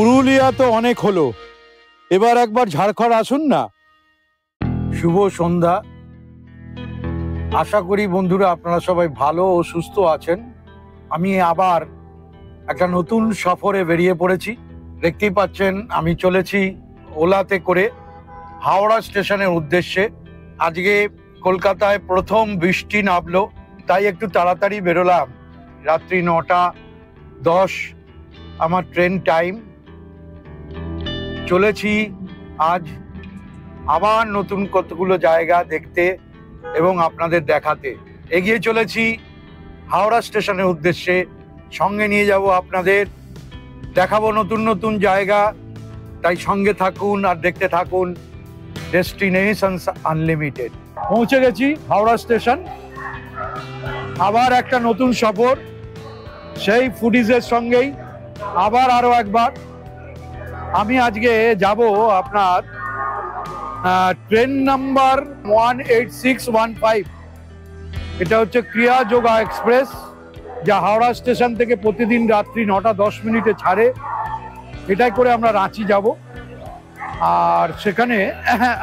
পুরুলিয়া তো অনেক হলো, এবার একবার ঝাড়খণ্ড আসুন না। শুভ সন্ধ্যা। আশা করি বন্ধুরা আপনারা সবাই ভালো ও সুস্থ আছেন। আমি আবার একটা নতুন সফরে বেরিয়ে পড়েছি। দেখতেই পাচ্ছেন আমি চলেছি ওলাতে করে হাওড়া স্টেশনের উদ্দেশ্যে। আজকে কলকাতায় প্রথম বৃষ্টি নামলো, তাই একটু তাড়াতাড়ি বেরোলাম। রাত্রি 9:10 আমার ট্রেন টাইম। চলেছি আজ আবার নতুন কতগুলো জায়গা দেখতে এবং আপনাদের দেখাতে। এগিয়ে চলেছি হাওড়া স্টেশনের উদ্দেশ্যে। সঙ্গে নিয়ে যাব আপনাদের, দেখাবো নতুন নতুন জায়গা। তাই সঙ্গে থাকুন আর দেখতে থাকুন ডেস্টিনেশনস আনলিমিটেড। পৌঁছে গেছি হাওড়া স্টেশন। আবার একটা নতুন সফর, সেই ফুডিজের সঙ্গেই আবার আরো একবার। আমি আজকে যাব আপনার ট্রেন নাম্বার 18615। এটা হচ্ছে ক্রিয়া যোগা এক্সপ্রেস, যা হাওড়া স্টেশন থেকে প্রতিদিন রাত্রি 9:10 ছাড়ে। এটাই করে আমরা রাঁচি যাব, আর সেখানে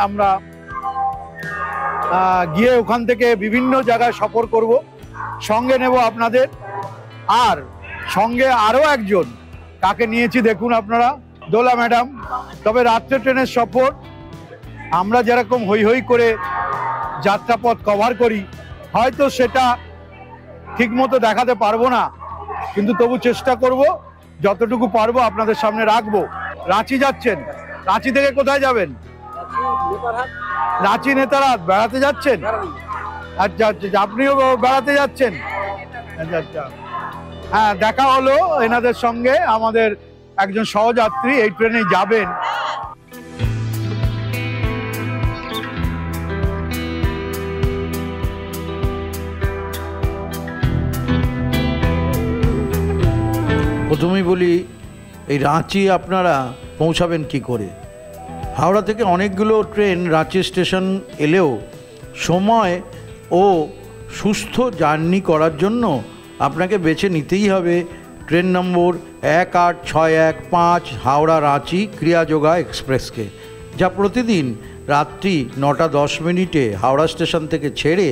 আমরা গিয়ে ওখান থেকে বিভিন্ন জায়গায় সফর করব। সঙ্গে নেব আপনাদের, আর সঙ্গে আরো একজন কাকে নিয়েছি দেখুন আপনারা, দোলা ম্যাডাম। তবে রাত্রে ট্রেনের সফর আমরা যেরকম হই হই করে যাত্রাপথ কভার করি, হয়তো সেটা ঠিকমতো দেখাতে পারবো না, কিন্তু তবু চেষ্টা করব, যতটুকু পারবো আপনাদের সামনে রাখবো। রাঁচি যাচ্ছেন? রাঁচি থেকে কোথায় যাবেন? রাঁচি নেতারহাট বেড়াতে যাচ্ছেন? আচ্ছা আচ্ছা, আপনিও বেড়াতে যাচ্ছেন? আচ্ছা আচ্ছা, হ্যাঁ দেখা হলো এনাদের সঙ্গে। আমাদের একজন সহযাত্রী এই ট্রেনে যাবেন। প্রথমেই বলি, এই রাঁচি আপনারা পৌঁছাবেন কি করে? হাওড়া থেকে অনেকগুলো ট্রেন রাঁচি স্টেশন এলেও সময় ও সুস্থ জার্নি করার জন্য আপনাকে বেছে নিতেই হবে ট্রেন নম্বর 18615 হাওড়া রাঁচি ক্রিয়া যোগা এক্সপ্রেসকে, যা প্রতিদিন রাত্রি 9:10 হাওড়া স্টেশন থেকে ছেড়ে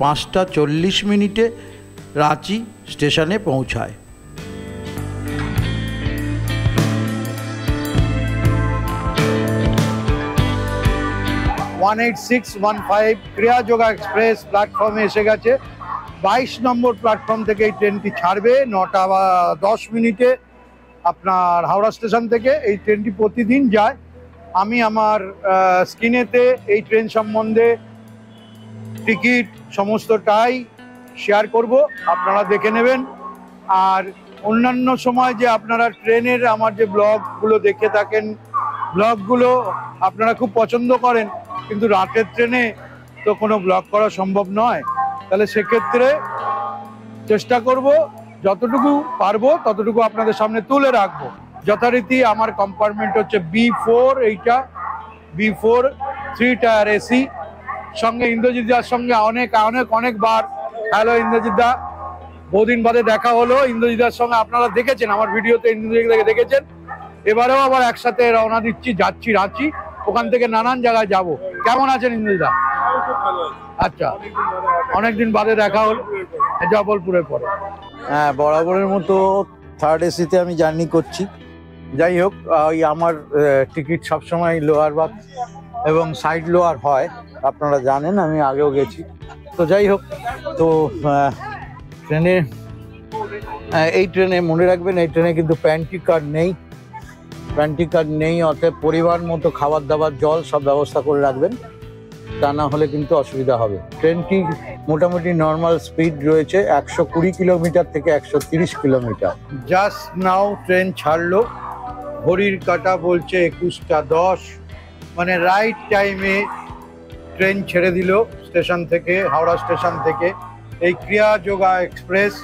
5:40 রাঁচি স্টেশনে পৌঁছায়। ক্রিয়া যোগা এক্সপ্রেস প্ল্যাটফর্মে এসে গেছে। 22 নম্বর প্ল্যাটফর্ম থেকে এই ট্রেনটি ছাড়বে 9:10 আপনার হাওড়া স্টেশন থেকে। এই ট্রেনটি প্রতিদিন যায়। আমি আমার স্ক্রিনেতে এই ট্রেন সম্বন্ধে টিকিট সমস্তটাই শেয়ার করব, আপনারা দেখে নেবেন। আর অন্যান্য সময় যে আপনারা ট্রেনের আমার যে ব্লগগুলো দেখে থাকেন, ব্লগগুলো আপনারা খুব পছন্দ করেন, কিন্তু রাতের ট্রেনে তো কোনো ব্লগ করা সম্ভব নয়। তাহলে সেক্ষেত্রে চেষ্টা করব যতটুকু পারবো ততটুকু আপনাদের সামনে তুলে রাখবো। যথারীতি আমার কম্পার্টমেন্ট হচ্ছে B4, এইটা B4 3 টায়ার এসি। সঙ্গে ইন্দ্রজিৎ দার সঙ্গে অনেকবার হ্যালো ইন্দ্রজিৎ দা, বহুদিন বাদে দেখা হলো। ইন্দ্রজিৎ দার সঙ্গে আপনারা দেখেছেন আমার ভিডিওতে, ইন্দ্রজিৎ দাকে দেখেছেন। এবারেও আবার একসাথে রওনা যাচ্ছি রাঁচি। ওখান থেকে নানান জায়গায় যাব। কেমন আছেন ইন্দ্রজিৎ দা? আচ্ছা, অনেকদিন বাদে দেখা হল জবলপুরের পরে। হ্যাঁ, বরাবরের মতো থার্ড এসিতে আমি জার্নি করছি। যাই হোক, ওই আমার টিকিট সবসময় লোয়ার বার্থ এবং সাইড লোয়ার হয়, আপনারা জানেন, আমি আগেও গেছি। তো যাই হোক, তো ট্রেনে এই ট্রেনে মনে রাখবেন, এই ট্রেনে কিন্তু প্যান্ট্রি কার্ড নেই। অতএব পরিবার মতো খাবার দাবার, জল সব ব্যবস্থা করে রাখবেন, তা না হলে কিন্তু অসুবিধা হবে। ট্রেনটি মোটামুটি নর্মাল স্পিড রয়েছে 120 কিলোমিটার থেকে 130 কিলোমিটার। জাস্ট নাও ট্রেন ছাড়লো, ঘড়ির কাঁটা বলছে 21:10, মানে রাইট টাইমে ট্রেন ছেড়ে দিল স্টেশন থেকে, হাওড়া স্টেশন থেকে। এই ক্রিয়া যোগা এক্সপ্রেস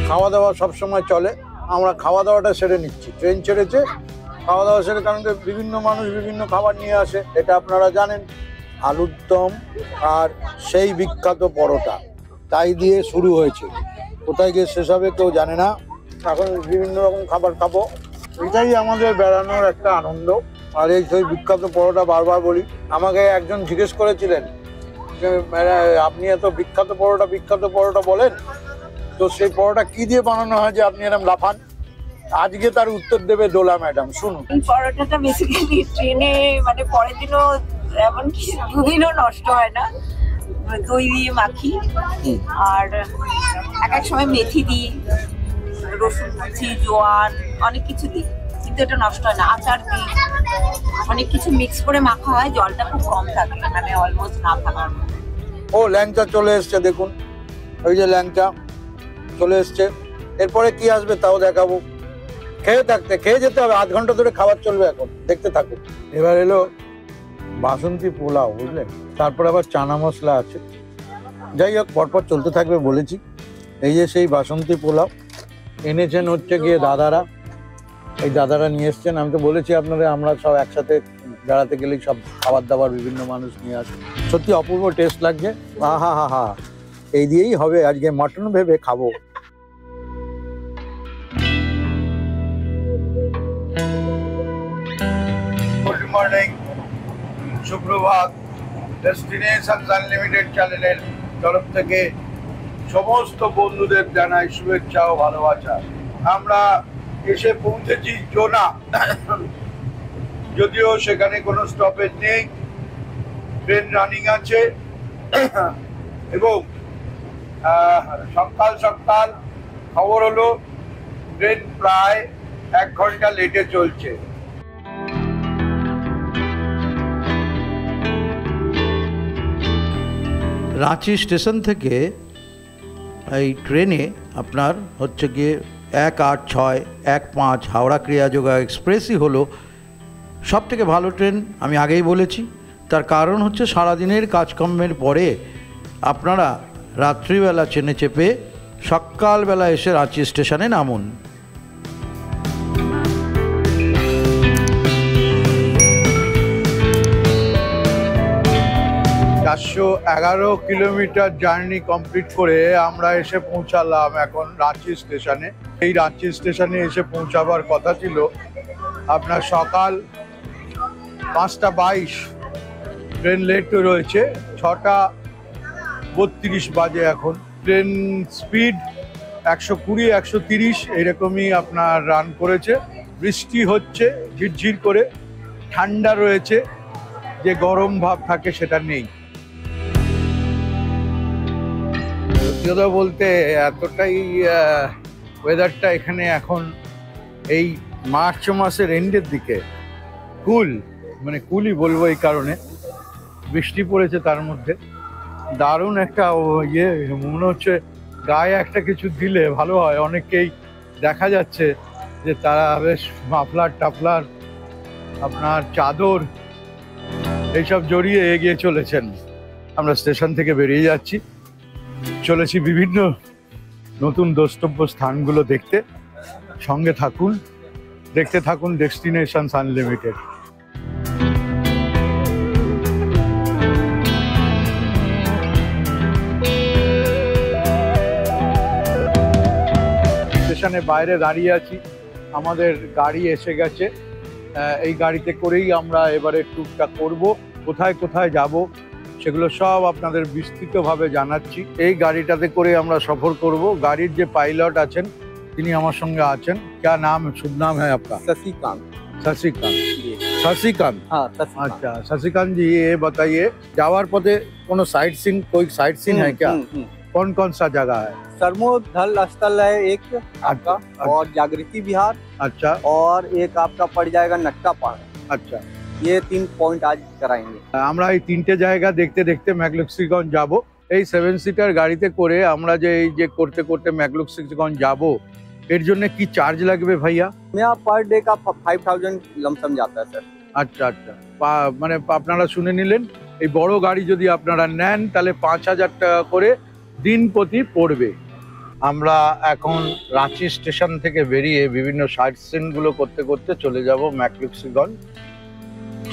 খাওয়া দাওয়া সবসময় চলে, আমরা খাওয়া দাওয়াটা সেরে নিচ্ছি। ট্রেন ছেড়েছে, খাওয়া দাওয়া সেরে, কারণ কি বিভিন্ন মানুষ বিভিন্ন খাবার নিয়ে আসে, এটা আপনারা জানেন। আলুর দম আর সেই বিখ্যাত পরোটা, তাই দিয়ে শুরু হয়েছে, কোথায় গিয়ে শেষ হবে কেউ জানে না। এখন বিভিন্ন রকম খাবার খাবো, এটাই আমাদের বেড়ানোর একটা আনন্দ। আর এই সেই বিখ্যাত পরোটা বারবার বলি, আমাকে একজন জিজ্ঞেস করেছিলেন যে আপনি এত বিখ্যাত পরোটা বলেন, তো সেই পরোটা কি দিয়ে বানানো হয় যে আপনি এরকম লাফান? আজকে তার উত্তর দেবে দোলা ম্যাডাম, শুনুন। এই পরোটাটা বেসিক্যালি ট্রেনে মানে পরের দিনও এমনকি দুদিনও নষ্ট হয় না। দই দিয়ে মাখি, আর এক এক সময় মেথি দিই, রসুন কুচি, জোয়ান, অনেক কিছু দিই, কিন্তু এটা নষ্ট হয় না। আচার দিই, অনেক কিছু মিক্স করে মাখা হয়, জলটা খুব কম থাকে, মানে অলমোস্ট না থাকার মতো। ও ল্যাংচা চলে এসছে, দেখুন ওই যে ল্যাংচা চলে এসছে। এরপরে কি আসবে তাও দেখাবো। খেয়ে যেতে হবে, 8 ঘন্টা ধরে খাবার চলবে, এখন দেখতে থাকুন। এবার এলো বাসন্তী পোলাও, বুঝলেন, তারপর আবার চানা মশলা আছে। যাই হোক, পরপর চলতে থাকবে বলেছি। এই যে সেই বাসন্তী পোলাও এনেছেন হচ্ছে গিয়ে দাদারা, এই দাদারা নিয়ে এসছেন। আমি তো বলেছি আপনাদের, আমরা সব একসাথে বেড়াতে গেলেই সব খাবার দাবার বিভিন্ন মানুষ নিয়ে আসে, সত্যি অপূর্ব টেস্ট লাগছে। হা হা হা, এই দিয়েই হবে আজকে মটন ভেবে খাবো। গুড মর্নিং, সুপ্রভাত। ডেস্টিনেশনস আনলিমিটেড চ্যানেলের তরফ থেকে সমস্ত বন্ধুদের জানাই শুভেচ্ছা ও ভালোবাসা। আমরা এসে পৌঁছেছি জোনা, যদিও সেখানে কোনো স্টপেজ নেই, ট্রেন রানিং আছে এবং সকাল সকাল খবর হলো ট্রেন প্রায় 1 ঘন্টা লেটে চলছে। রাঁচি স্টেশন থেকে এই ট্রেনে আপনার হচ্ছে গিয়ে 186, 15 হাওড়া ক্রিয়াযোগা এক্সপ্রেসই হলো সবথেকে ভালো ট্রেন। আমি আগেই বলেছি, তার কারণ হচ্ছে সারাদিনের কাজকর্মের পরে আপনারা রাত্রিবেলা ট্রেনে চেপে সকালবেলা এসে রাঁচি স্টেশনে নামুন। 411 কিলোমিটার জার্নি কমপ্লিট করে আমরা এসে পৌঁছালাম এখন রাঁচি স্টেশনে। এই রাঁচি স্টেশনে এসে পৌঁছাবার কথা ছিল আপনার সকাল 5:22, ট্রেন লেট রয়েছে, 6:32 বাজে এখন। ট্রেন স্পিড 120, 130 এরকমই আপনার রান করেছে। বৃষ্টি হচ্ছে ঝিরঝির করে, ঠান্ডা রয়েছে, যে গরম ভাব থাকে সেটা নেই। সত্যি কথা বলতে এতটাই ওয়েদারটা এখানে এখন এই মার্চ মাসের এন্ডের দিকে কুল, মানে কুলই বলবো, এই কারণে বৃষ্টি পড়েছে, তার মধ্যে দারুণ একটা মনে হচ্ছে গায়ে একটা কিছু দিলে ভালো হয়। অনেকেই দেখা যাচ্ছে যে তারা বেশ মাফলার টাফলার, আপনার চাদর এইসব জড়িয়ে এগিয়ে চলেছেন। আমরা স্টেশন থেকে বেরিয়ে যাচ্ছি, চলেছি বিভিন্ন নতুন দ্রষ্টব্য স্থানগুলো দেখতে। সঙ্গে থাকুন, দেখতে থাকুন ডেস্টিনেশনস আনলিমিটেড। স্টেশনে বাইরে দাঁড়িয়ে আছি, আমাদের গাড়ি এসে গেছে। এই গাড়িতে করেই আমরা এবারে ট্যুরটা করব। কোথায় কোথায় যাব সেগুলো সব আপনাদের বিস্তৃতভাবে জানাচ্ছি। এই গাড়িটাতে করে আমরা সফর করব। গাড়ির যে পাইলট আছেন তিনি আমার সঙ্গে আছেন। क्या नाम शुभ नाम है आपका? शशिकांत। शशिकांत, शशिकांत, हाँ अच्छा शशिकांत जी, ये बताइए जावर पथे कोनो साइट सीन, कोई साइट सीन है क्या? कौन कौन सा जगह है? सर्वोधल स्थल है एक आपका, और जागृति विहार, अच्छा, और एक आपका पड़ जाएगा नट्टा पहाड़। अच्छा, ये 3 पॉइंट आज कराएंगे। আমরা এই তিনটে জায়গা দেখতে দেখতে ম্যাকলক্সিগঞ্জ যাব। এই 7 সিটার গাড়িতে করে আমরা যে এই যে করতে করতে ম্যাকলক্সিগঞ্জ যাব, এর জন্য কি চার্জ লাগবে ভাইয়া? यहाँ पर डे का 5000 लमसम जाता है सर। আচ্ছা আচ্ছা, মানে আপনারা শুনে নিলেন, এই বড় গাড়ি যদি আপনারা নেন তাহলে 5000 টাকা করে দিন প্রতি পড়বে। আমরা এখন রাঁচি স্টেশন থেকে বেরিয়ে বিভিন্ন সাইট সিনগুলো করতে করতে চলে যাব ম্যাকলুস্কিগঞ্জ।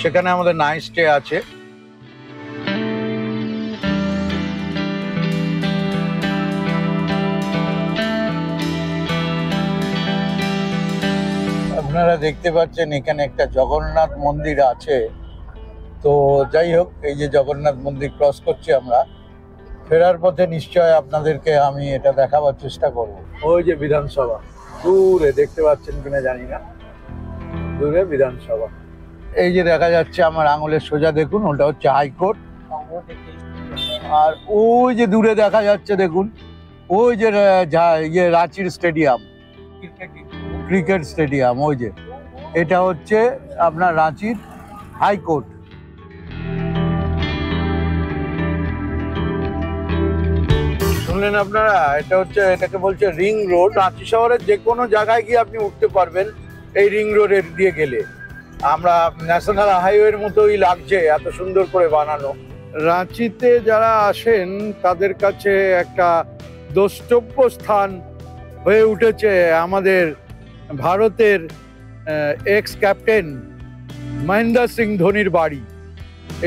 সেখানে আমাদের নাইট স্টে আছে। আপনারা দেখতে পাচ্ছেন এখানে একটা জগন্নাথ মন্দির আছে। তো যাই হোক, এই যে জগন্নাথ মন্দির ক্রস করছি আমরা, ফেরার পথে নিশ্চয় আপনাদেরকে আমি এটা দেখাবার চেষ্টা করব। ওই যে বিধানসভা দূরে দেখতে পাচ্ছেন কিনা জানি না, দূরে বিধানসভা এই যে দেখা যাচ্ছে আমার আঙুলের সোজা, দেখুন ওটা হচ্ছে হাইকোর্ট। আর ওই যে দূরে দেখা যাচ্ছে দেখুন, ওই যে রাঁচির স্টেডিয়াম, ক্রিকেট স্টেডিয়াম, ওই যে এটা হচ্ছে আপনার রাঁচির হাইকোর্ট। শুনলেন আপনারা, এটাকে বলছে রিং রোড। রাঁচি শহরের যে কোনো জায়গায় গিয়ে আপনি উঠতে পারবেন এই রিং রোডের দিয়ে গেলে। আমরা ন্যাশনাল হাইওয়ের মতোই লাগছে, এত সুন্দর করে বানানো। রাঁচিতে যারা আসেন তাদের কাছে একটা দ্রষ্টব্য স্থান হয়ে উঠেছে আমাদের ভারতের এক্স ক্যাপ্টেন মহেন্দ্র সিং ধোনির বাড়ি।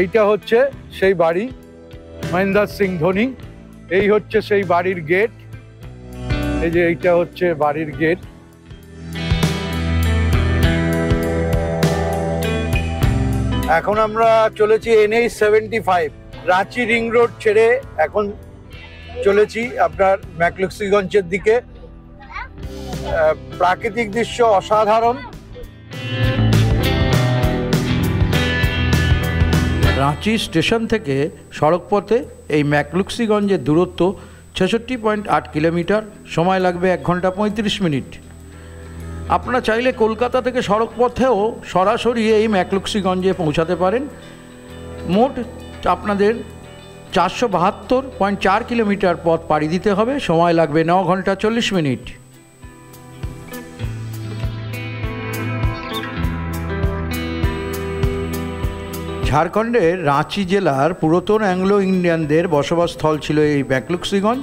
এইটা হচ্ছে সেই বাড়ি, মহেন্দ্র সিং ধোনি। এই হচ্ছে সেই বাড়ির গেট, এই যে এইটা হচ্ছে বাড়ির গেট। এখন আমরা চলেছি NH-75, রাঁচি রিং রোড ছেড়ে এখন চলেছি আপনার ম্যাকলুস্কিগঞ্জের দিকে। প্রাকৃতিক দৃশ্য অসাধারণ। রাঁচি স্টেশন থেকে সড়কপথে এই ম্যাকলুস্কিগঞ্জের দূরত্ব 66.8 কিলোমিটার, সময় লাগবে 1 ঘন্টা 35 মিনিট। আপনারা চাইলে কলকাতা থেকে সড়কপথেও সরাসরি এই ম্যাকলুস্কিগঞ্জে পৌঁছাতে পারেন। মোট আপনাদের 472.4 কিলোমিটার পথ পাড়ি দিতে হবে, সময় লাগবে 9 ঘন্টা 40 মিনিট। ঝাড়খণ্ডের রাঁচি জেলার পুরাতন অ্যাংলো ইন্ডিয়ানদের বসবাসস্থল ছিল এই ম্যাকলুস্কিগঞ্জ।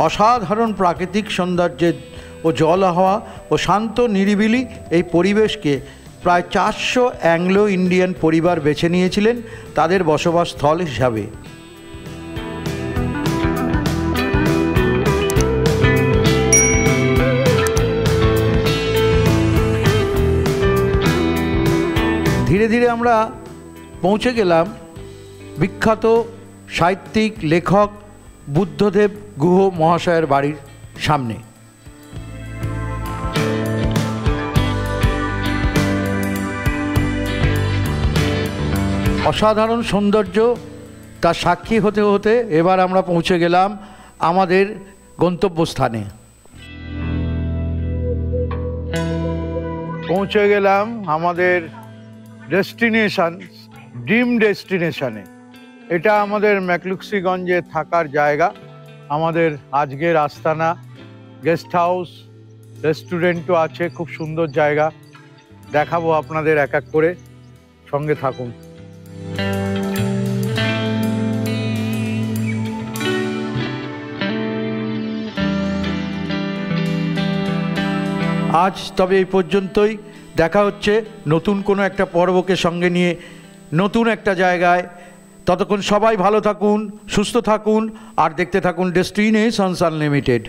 অসাধারণ প্রাকৃতিক সৌন্দর্যের ও জল হাওয়া ও শান্ত নিরিবিলি এই পরিবেশকে প্রায় 400 অ্যাংলো ইন্ডিয়ান পরিবার বেছে নিয়েছিলেন তাদের বসবাসস্থল হিসাবে। ধীরে ধীরে আমরা পৌঁছে গেলাম বিখ্যাত সাহিত্যিক লেখক বুদ্ধদেব গুহ মহাশয়ের বাড়ির সামনে। অসাধারণ সৌন্দর্য তার সাক্ষী হতে হতে এবার আমরা পৌঁছে গেলাম আমাদের গন্তব্যস্থানে। পৌঁছে গেলাম আমাদের ডেস্টিনেশন, ড্রিম ডেস্টিনেশনে। এটা আমাদের ম্যাকলুস্কিগঞ্জে থাকার জায়গা, আমাদের আজকের আস্তানা, গেস্ট হাউস, রেস্টুরেন্টও আছে। খুব সুন্দর জায়গা, দেখাবো আপনাদের এক এক করে, সঙ্গে থাকুন। আজ তবে এই পর্যন্তই। দেখা হচ্ছে নতুন কোনো একটা পর্বকে সঙ্গে নিয়ে নতুন একটা জায়গায়। ততক্ষণ সবাই ভালো থাকুন, সুস্থ থাকুন আর দেখতে থাকুন ডেস্টিনেশনস আনলিমিটেড।